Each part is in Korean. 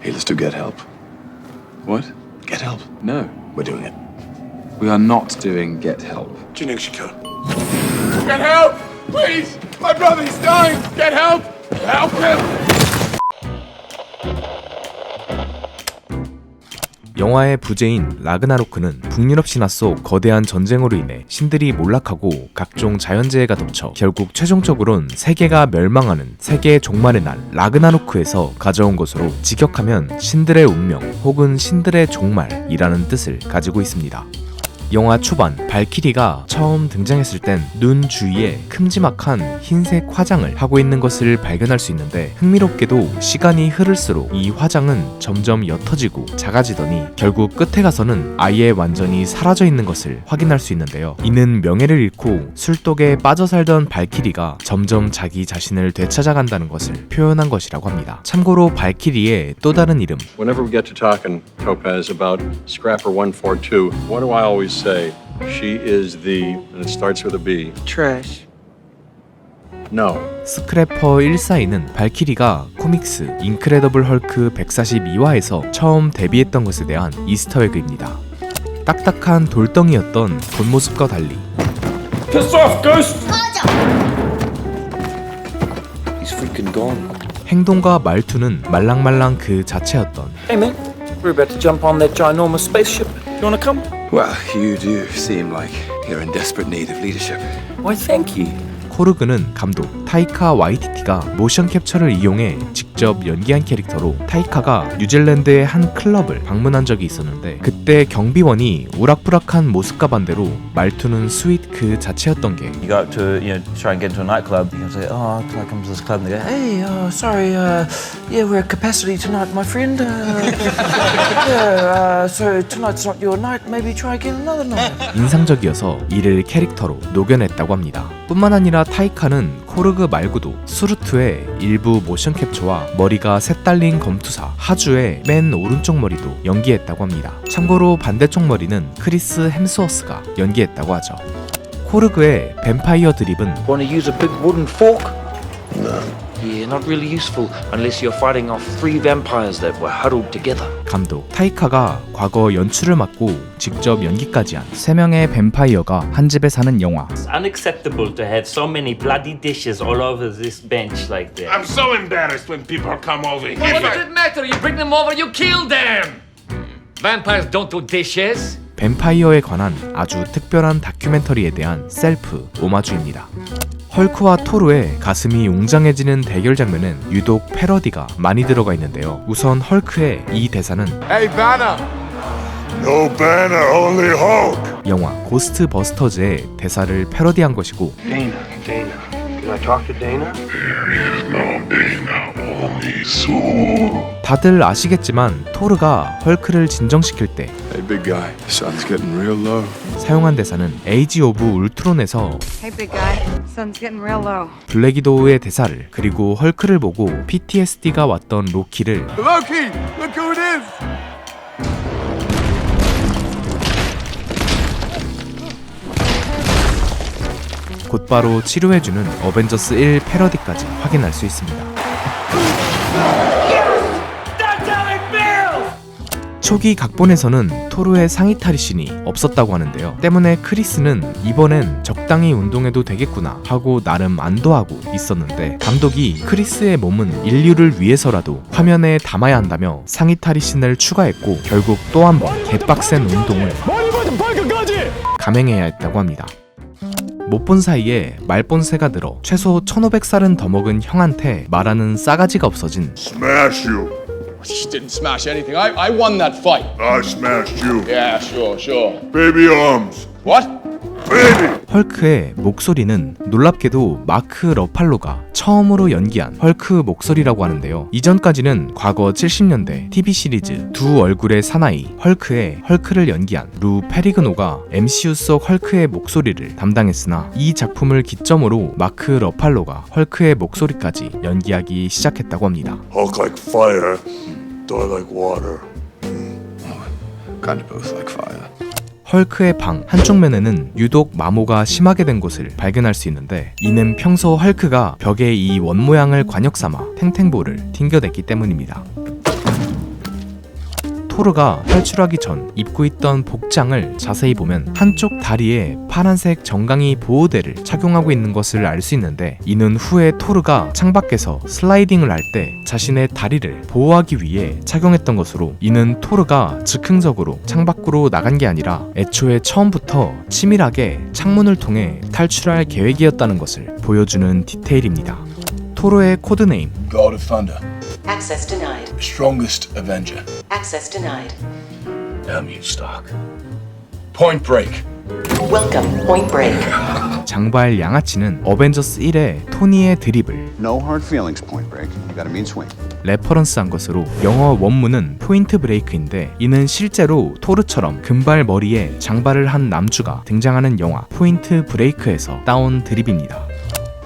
Hey, let's do get help. What? Get help. No. We're doing it. We are not doing get help. Junichika. Get help! Please! My brother's dying! Get help! Help him! 영화의 부제인 라그나로크는 북유럽 신화 속 거대한 전쟁으로 인해 신들이 몰락하고 각종 자연재해가 덮쳐 결국 최종적으론 세계가 멸망하는 세계의 종말의 날 라그나로크에서 가져온 것으로 직역하면 신들의 운명 혹은 신들의 종말이라는 뜻을 가지고 있습니다. 영화 초반 발키리가 처음 등장했을 땐 눈 주위에 큼지막한 흰색 화장을 하고 있는 것을 발견할 수 있는데 흥미롭게도 시간이 흐를수록 이 화장은 점점 옅어지고 작아지더니 결국 끝에 가서는 아예 완전히 사라져 있는 것을 확인할 수 있는데요. 이는 명예를 잃고 술독에 빠져 살던 발키리가 점점 자기 자신을 되찾아간다는 것을 표현한 것이라고 합니다. 참고로 발키리의 또 다른 이름 Whenever we get to talking, Topaz, about Scrapper 142, what do I always say? She is the, and it starts with a B. Trash. No. 스크래퍼 142는 발키리가 코믹스 인크레더블 헐크 142화에서 처음 데뷔했던 것에 대한 이스터에그입니다. 딱딱한 돌덩이였던 본 모습과 달리 Piss off, Ghost! He's freaking gone. 행동과 말투는 말랑말랑 그 자체였던 Hey man, we're about to jump on that ginormous spaceship. You wanna come? Well, you do seem like you're in desperate need of leadership. Why, thank you. 코르그는 감독 타이카 와이티티가 모션 캡처를 이용해 직접 연기한 캐릭터로 타이카가 뉴질랜드의 한 클럽을 방문한 적이 있었는데 그때 경비원이 우락부락한 모습과 반대로 말투는 스윗 그 자체였던 게 You go up to, try and get into a nightclub. You can say, "Oh, can I come to this club?" And they go, "Hey, sorry, yeah, we're at capacity tonight, my friend. So tonight's not your night. Maybe try again another night." 인상적이어서 이를 캐릭터로 녹여냈다고 합니다. 뿐만 아니라 타이카는 코르그 말고도 수루트의 일부 모션 캡처와 머리가 셋 달린 검투사 하주의 맨 오른쪽 머리도 연기했다고 합니다. 참고로 반대쪽 머리는 크리스 햄스워스가 연기했다고 하죠. 코르그의 뱀파이어 드립은 Wanna use a big wooden fork? No. Yeah, not really useful unless you're fighting off 3 vampires that were huddled together. 감독 타이카가 과거 연출을 맡고 직접 연기까지 한 3명의 뱀파이어가 한 집에 사는 영화 It's unacceptable to have so many bloody dishes all over this bench like that. I'm so embarrassed when people come over here. What does it matter? You bring them over, you kill them! Vampires don't do dishes. 뱀파이어에 관한 아주 특별한 다큐멘터리에 대한 셀프 오마주입니다. 헐크와 토르의 가슴이 웅장해지는 대결 장면은 유독 패러디가 많이 들어가 있는데요. 우선 헐크의 이 대사는 Hey, Banner! No banner, only Hulk. 영화 고스트버스터즈의 대사를 패러디한 것이고 Dana. Can I talk to Dana? 다들 아시겠지만 토르가 헐크를 진정시킬 때 Hey, big guy. The sun's getting real low. 사용한 대사는 에이지 오브 울트론에서 Hey, big guy. Sun's getting real low. 블랙이도우의 대사를 그리고 헐크를 보고 PTSD가 왔던 로키를 Loki! Look who it is! 곧바로 치료해주는 어벤져스 1 패러디까지 확인할 수 있습니다. 초기 각본에서는 토르의 상의 탈의씬이 없었다고 하는데요. 때문에 크리스는 이번엔 적당히 운동해도 되겠구나 하고 나름 안도하고 있었는데 감독이 크리스의 몸은 인류를 위해서라도 화면에 담아야 한다며 상의 탈의씬을 추가했고 결국 또 한 번 개빡센 운동을 감행해야 했다고 합니다. 못 본 사이에 말본새가 늘어 최소 1500살은 더 먹은 형한테 말하는 싸가지가 없어진 Smash you! She didn't smash anything. I won that fight. I smashed you. Yeah, sure. Baby arms. What? Baby. 헐크의 목소리는 놀랍게도 마크 러팔로가 처음으로 연기한 헐크 목소리라고 하는데요. 이전까지는 과거 70년대 TV 시리즈 두 얼굴의 사나이 헐크의 헐크를 연기한 루 페리그노가 MCU 속 헐크의 목소리를 담당했으나 이 작품을 기점으로 마크 러팔로가 헐크의 목소리까지 연기하기 시작했다고 합니다. Hulk like fire. Thor like water. Kind of both like fire. 헐크의 방 한쪽 면에는 유독 마모가 심하게 된 곳을 발견할 수 있는데 이는 평소 헐크가 벽에 이 원 모양을 관역 삼아 탱탱볼을 튕겨냈기 때문입니다. 토르가 탈출하기 전 입고 있던 복장을 자세히 보면 한쪽 다리에 파란색 정강이 보호대를 착용하고 있는 것을 알 수 있는데, 이는 후에 토르가 창밖에서 슬라이딩을 할 때 자신의 다리를 보호하기 위해 착용했던 것으로, 이는 토르가 즉흥적으로 창밖으로 나간 게 아니라 애초에 처음부터 치밀하게 창문을 통해 탈출할 계획이었다는 것을 보여주는 디테일입니다. 토르의 코드네임 God of Thunder. Access denied. Strongest Avenger. Access denied. Damn you, Stark. Point Break. Welcome, Point Break. 장발 양아치는 어벤져스 1의 토니의 드립을 No hard feelings, Point Break. You got a mean swing. 레퍼런스한 것으로 영어 원문은 포인트 브레이크인데, 이는 실제로 토르처럼 금발 머리에 장발을 한 남주가 등장하는 영화 포인트 브레이크에서 따온 드립입니다.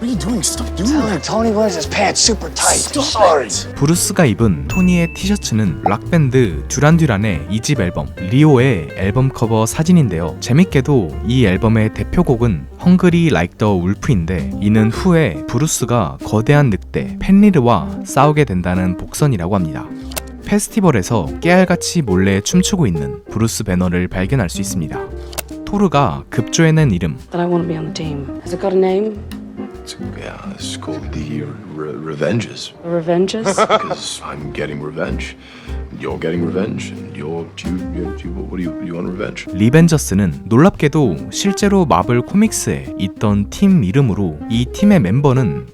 What are you doing? Stop doing that. Tony wears his pants super tight. Sorry. 브루스가 입은 토니의 티셔츠는 락밴드 듀란듀란의 2집 앨범 리오의 앨범 커버 사진인데요. 재밌게도 이 앨범의 대표곡은 헝그리 like the wolf인데, 이는 후에 브루스가 거대한 늑대 펜리르와 싸우게 된다는 복선이라고 합니다. 페스티벌에서 깨알같이 몰래 춤추고 있는 브루스 배너를 발견할 수 있습니다. 토르가 급조해낸 이름 That I want to be on the team. Has it got a name? Yeah, it's called the Revengers. The Revengers? Because I'm getting revenge. You're getting revenge. And what do you want revenge? 리벤저스는 놀랍게도 실제로 마블 코믹스에 있던 팀 이름으로, 이 팀의 멤버는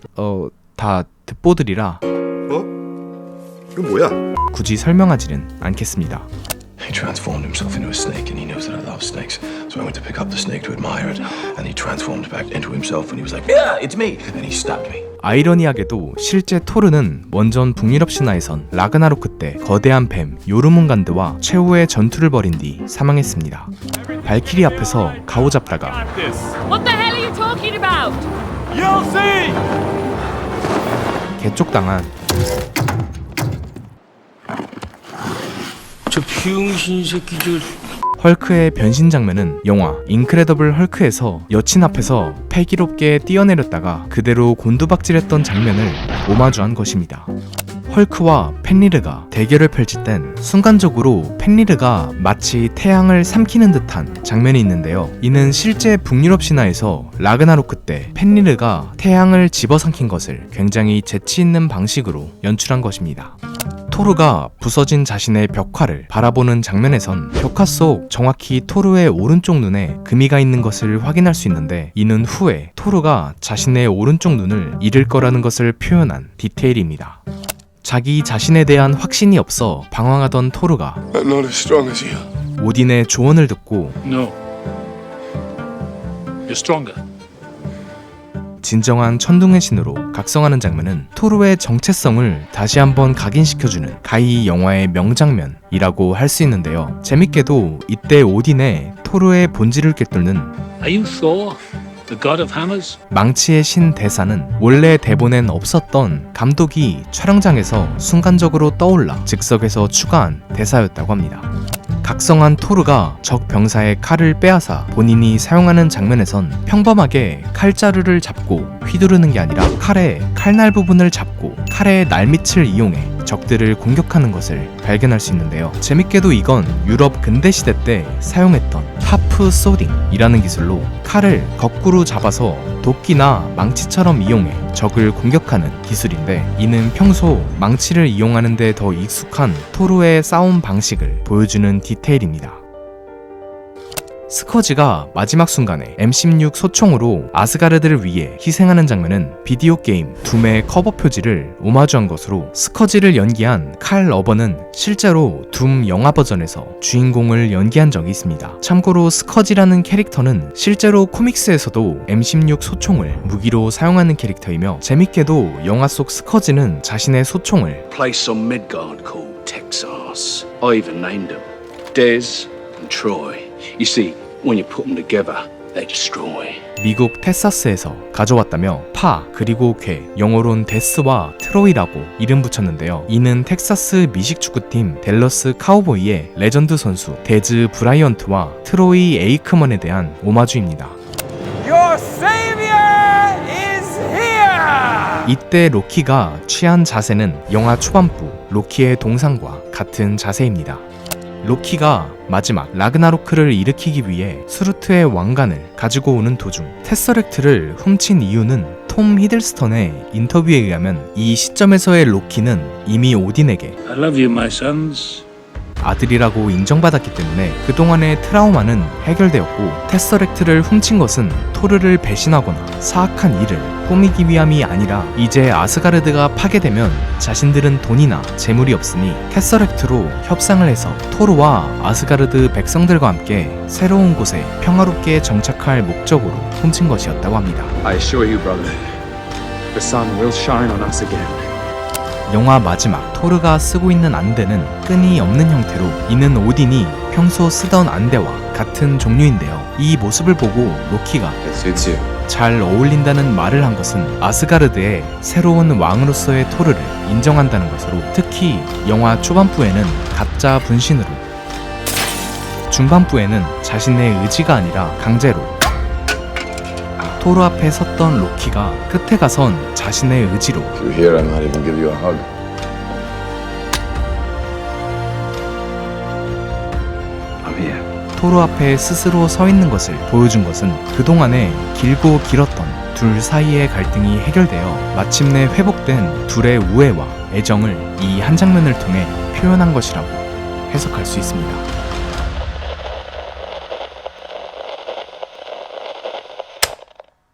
다 듣보들이라 이거 뭐야? 굳이 설명하지는 않겠습니다. He transformed himself into a snake, and he knows that I love snakes. So I went to pick up the snake to admire it, and he transformed back into himself, and he was like, "Yeah, it's me," and he stabbed me. 아이러니하게도 실제 토르는 원전 북유럽 신화에선 라그나로크 때 거대한 뱀 요르문간드와 최후의 전투를 벌인 뒤 사망했습니다. 발키리 앞에서 가오잡다가 What the hell are you talking about? You'll see! 개쪽당한 저 병신 새끼 저. 헐크의 변신 장면은 영화 인크레더블 헐크에서 여친 앞에서 패기롭게 뛰어내렸다가 그대로 곤두박질했던 장면을 오마주한 것입니다. 헐크와 펜리르가 대결을 펼칠 땐 순간적으로 펜리르가 마치 태양을 삼키는 듯한 장면이 있는데요. 이는 실제 북유럽 신화에서 라그나로크 때 펜리르가 태양을 집어삼킨 것을 굉장히 재치있는 방식으로 연출한 것입니다. 토르가 부서진 자신의 벽화를 바라보는 장면에선 벽화 속 정확히 토르의 오른쪽 눈에 금이가 있는 것을 확인할 수 있는데, 이는 후에 토르가 자신의 오른쪽 눈을 잃을 거라는 것을 표현한 디테일입니다. 자기 자신에 대한 확신이 없어 방황하던 토르가 I'm not as strong as you. 오딘의 조언을 듣고 No. You're stronger. 진정한 천둥의 신으로 각성하는 장면은 토르의 정체성을 다시 한번 각인시켜주는 가히 영화의 명장면이라고 할 수 있는데요. 재밌게도 이때 오딘의 토르의 본질을 꿰뚫는 Are you Thor, the god of hammers? 망치의 신 대사는 원래 대본엔 없었던 감독이 촬영장에서 순간적으로 떠올라 즉석에서 추가한 대사였다고 합니다. 각성한 토르가 적 병사의 칼을 빼앗아 본인이 사용하는 장면에선 평범하게 칼자루를 잡고 휘두르는 게 아니라 칼의 칼날 부분을 잡고 칼의 날밑을 이용해 적들을 공격하는 것을 발견할 수 있는데요. 재밌게도 이건 유럽 근대시대 때 사용했던 하프 소딩이라는 기술로 칼을 거꾸로 잡아서 도끼나 망치처럼 이용해 적을 공격하는 기술인데, 이는 평소 망치를 이용하는 데 더 익숙한 토르의 싸움 방식을 보여주는 디테일입니다. 스커지가 마지막 순간에 M16 소총으로 아스가르드를 위해 희생하는 장면은 비디오 게임 둠의 커버 표지를 오마주한 것으로, 스커지를 연기한 칼 러버는 실제로 둠 영화 버전에서 주인공을 연기한 적이 있습니다. 참고로 스커지라는 캐릭터는 실제로 코믹스에서도 M16 소총을 무기로 사용하는 캐릭터이며, 재밌게도 영화 속 스커지는 자신의 소총을 Place on Midgard called Texas. I even named them Dez and Troy. You see, when you put them together, they destroy. 미국 텍사스에서 가져왔다며 파 그리고 괴, 영어로는 데스와 트로이라고 이름 붙였는데요. 이는 텍사스 미식축구팀 댈러스 카우보이의 레전드 선수 데즈 브라이언트와 트로이 에이크먼에 대한 오마주입니다. Your savior is here! 이때 로키가 취한 자세는 영화 초반부 로키의 동상과 같은 자세입니다. 로키가 마지막 라그나로크를 일으키기 위해 수루트의 왕관을 가지고 오는 도중 테서렉트를 훔친 이유는 톰 히들스턴의 인터뷰에 의하면 이 시점에서의 로키는 이미 오딘에게 I love you, my sons. 아들이라고 인정받았기 때문에 그동안의 트라우마는 해결되었고 테서렉트를 훔친 것은 토르를 배신하거나 사악한 일을 꾸미기 위함이 아니라 이제 아스가르드가 파괴되면 자신들은 돈이나 재물이 없으니 테서렉트로 협상을 해서 토르와 아스가르드 백성들과 함께 새로운 곳에 평화롭게 정착할 목적으로 훔친 것이었다고 합니다. I assure you, brother, the sun will shine on us again. 영화 마지막 토르가 쓰고 있는 안대는 끈이 없는 형태로 이는 오딘이 평소 쓰던 안대와 같은 종류인데요. 이 모습을 보고 로키가 It suits you. 잘 어울린다는 말을 한 것은 아스가르드의 새로운 왕으로서의 토르를 인정한다는 것으로, 특히 영화 초반부에는 가짜 분신으로, 중반부에는 자신의 의지가 아니라 강제로 토르 앞에 섰던 로키가 끝에 가선 자신의 의지로 If you're here, I might even give you a hug. I'm here. 토르 앞에 스스로 서 있는 것을 보여준 것은 그동안의 길고 길었던 둘 사이의 갈등이 해결되어 마침내 회복된 둘의 우애와 애정을 이 한 장면을 통해 표현한 것이라고 해석할 수 있습니다.